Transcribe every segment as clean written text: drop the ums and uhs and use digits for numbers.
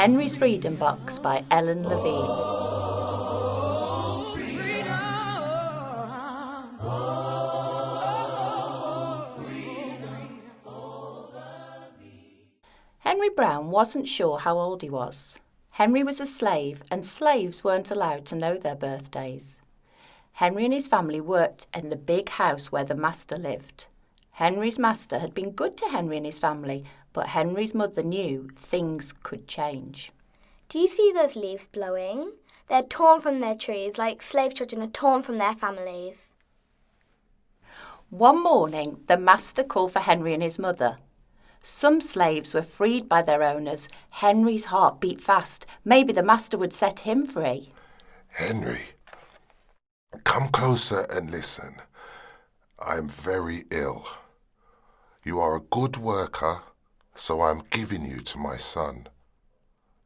Henry's Freedom Box by Ellen Levine. Henry Brown wasn't sure how old he was. Henry was a slave, and slaves weren't allowed to know their birthdays. Henry and his family worked in the big house where the master lived. Henry's master had been good to Henry and his family, but Henry's mother knew things could change. Do you see those leaves blowing? They're torn from their trees like slave children are torn from their families. One morning, the master called for Henry and his mother. Some slaves were freed by their owners. Henry's heart beat fast. Maybe the master would set him free. Henry, come closer and listen. I am very ill. You are a good worker, so I am giving you to my son.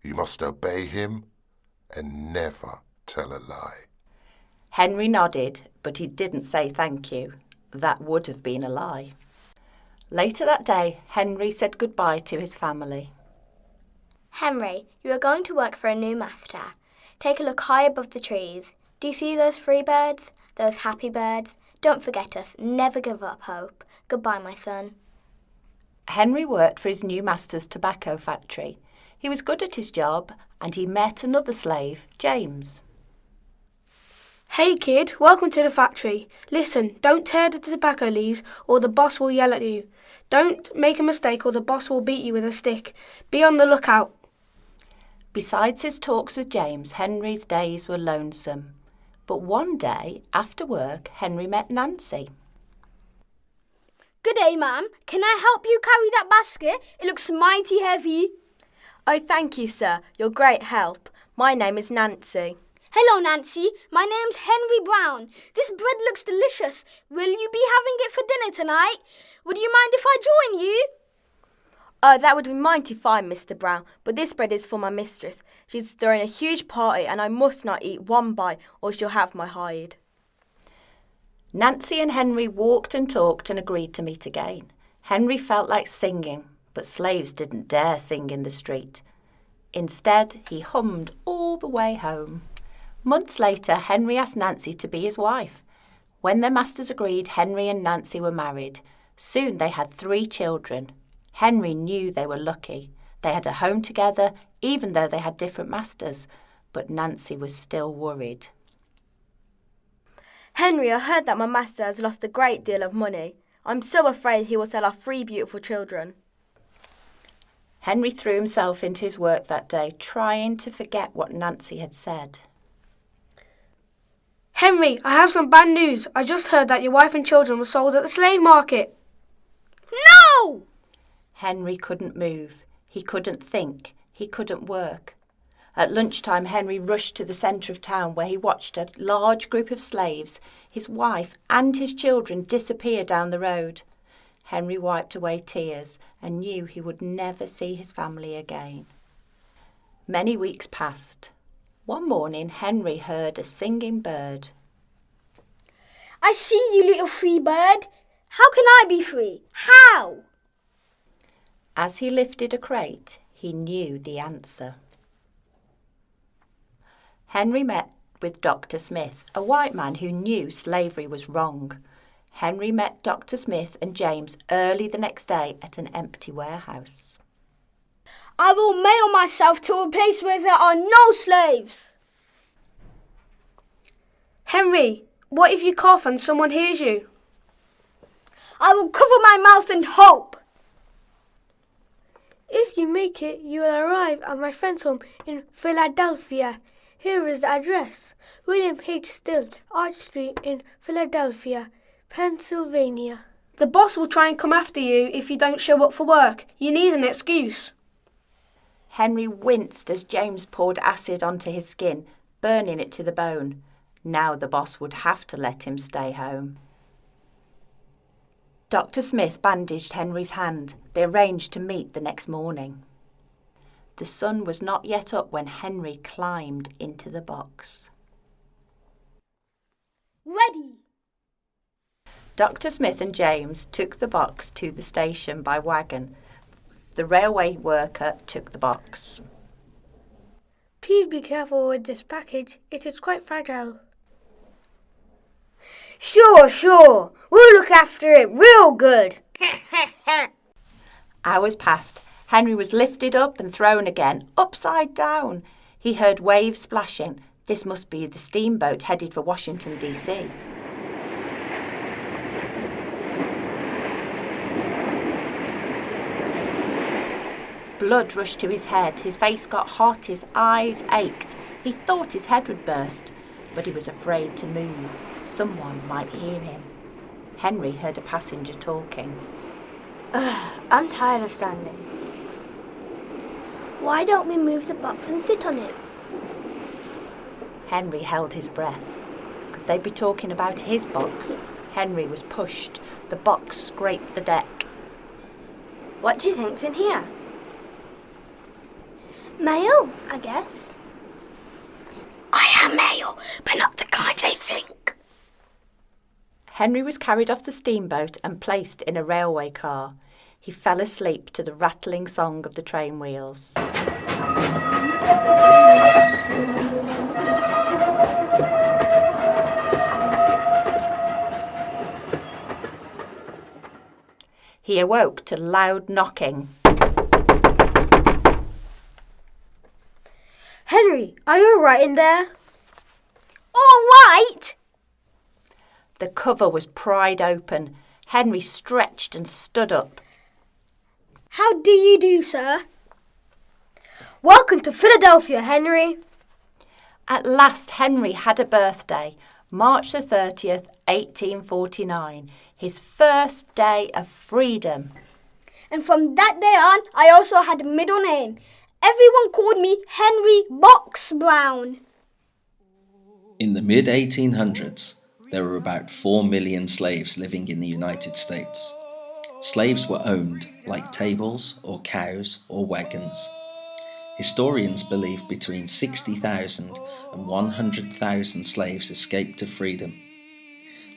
You must obey him and never tell a lie. Henry nodded, but he didn't say thank you. That would have been a lie. Later that day, Henry said goodbye to his family. Henry, you are going to work for a new master. Take a look high above the trees. Do you see those free birds? Those happy birds? Don't forget us. Never give up hope. Goodbye, my son. Henry worked for his new master's tobacco factory. He was good at his job, and he met another slave, James. Hey kid, welcome to the factory. Listen, don't tear the tobacco leaves or the boss will yell at you. Don't make a mistake or the boss will beat you with a stick. Be on the lookout. Besides his talks with James, Henry's days were lonesome. But one day, after work, Henry met Nancy. Good day, ma'am. Can I help you carry that basket? It looks mighty heavy. Oh, thank you, sir. You're great help. My name is Nancy. Hello, Nancy. My name's Henry Brown. This bread looks delicious. Will you be having it for dinner tonight? Would you mind if I join you? Oh, that would be mighty fine, Mr. Brown, but this bread is for my mistress. She's throwing a huge party and I must not eat one bite or she'll have my hide. Nancy and Henry walked and talked and agreed to meet again. Henry felt like singing, but slaves didn't dare sing in the street. Instead, he hummed all the way home. Months later, Henry asked Nancy to be his wife. When their masters agreed, Henry and Nancy were married. Soon they had 3 children. Henry knew they were lucky. They had a home together, even though they had different masters. But Nancy was still worried. Henry, I heard that my master has lost a great deal of money. I'm so afraid he will sell our 3 beautiful children. Henry threw himself into his work that day, trying to forget what Nancy had said. Henry, I have some bad news. I just heard that your wife and children were sold at the slave market. No! Henry couldn't move. He couldn't think. He couldn't work. At lunchtime, Henry rushed to the centre of town where he watched a large group of slaves, his wife and his children disappear down the road. Henry wiped away tears and knew he would never see his family again. Many weeks passed. One morning, Henry heard a singing bird. I see you, little free bird. How can I be free? How? As he lifted a crate, he knew the answer. Henry met with Dr. Smith, a white man who knew slavery was wrong. Henry met Dr. Smith and James early the next day at an empty warehouse. I will mail myself to a place where there are no slaves. Henry, what if you cough and someone hears you? I will cover my mouth and hope. If you make it, you will arrive at my friend's home in Philadelphia. Here is the address. William H. Stilt, Arch Street in Philadelphia, Pennsylvania. The boss will try and come after you if you don't show up for work. You need an excuse. Henry winced as James poured acid onto his skin, burning it to the bone. Now the boss would have to let him stay home. Dr. Smith bandaged Henry's hand. They arranged to meet the next morning. The sun was not yet up when Henry climbed into the box. Ready. Dr. Smith and James took the box to the station by wagon. The railway worker took the box. Please be careful with this package. It is quite fragile. Sure. We'll look after it real good. Hours passed. Henry was lifted up and thrown again, upside down. He heard waves splashing. This must be the steamboat headed for Washington, D.C. Blood rushed to his head. His face got hot. His eyes ached. He thought his head would burst, but he was afraid to move. Someone might hear him. Henry heard a passenger talking. I'm tired of standing. Why don't we move the box and sit on it? Henry held his breath. Could they be talking about his box? Henry was pushed. The box scraped the deck. What do you think's in here? Mail, I guess. I am mail, but not the kind they think. Henry was carried off the steamboat and placed in a railway car. He fell asleep to the rattling song of the train wheels. He awoke to loud knocking. Henry, are you all right in there? All right. The cover was pried open. Henry stretched and stood up. How do you do, sir? Welcome to Philadelphia, Henry. At last Henry had a birthday, March the 30th, 1849, his first day of freedom. And from that day on, I also had a middle name. Everyone called me Henry Box Brown. In the mid-1800s, there were about 4 million slaves living in the United States. Slaves were owned like tables or cows or wagons. Historians believe between 60,000 and 100,000 slaves escaped to freedom.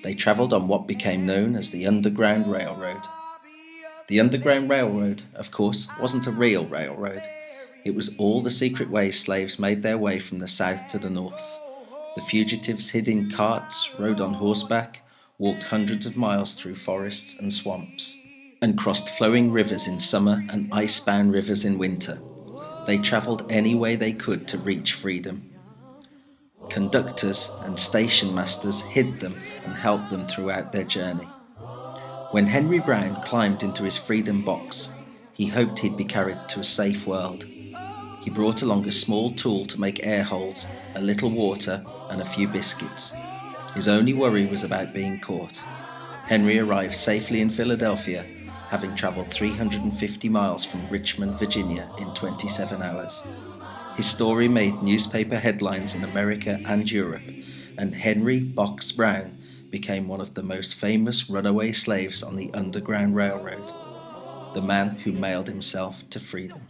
They travelled on what became known as the Underground Railroad. The Underground Railroad, of course, wasn't a real railroad. It was all the secret ways slaves made their way from the south to the north. The fugitives hid in carts, rode on horseback, walked hundreds of miles through forests and swamps, and crossed flowing rivers in summer and ice-bound rivers in winter. They travelled any way they could to reach freedom. Conductors and station masters hid them and helped them throughout their journey. When Henry Brown climbed into his freedom box, he hoped he'd be carried to a safe world. He brought along a small tool to make air holes, a little water, and a few biscuits. His only worry was about being caught. Henry arrived safely in Philadelphia, having travelled 350 miles from Richmond, Virginia in 27 hours. His story made newspaper headlines in America and Europe, and Henry Box Brown became one of the most famous runaway slaves on the Underground Railroad, the man who mailed himself to freedom.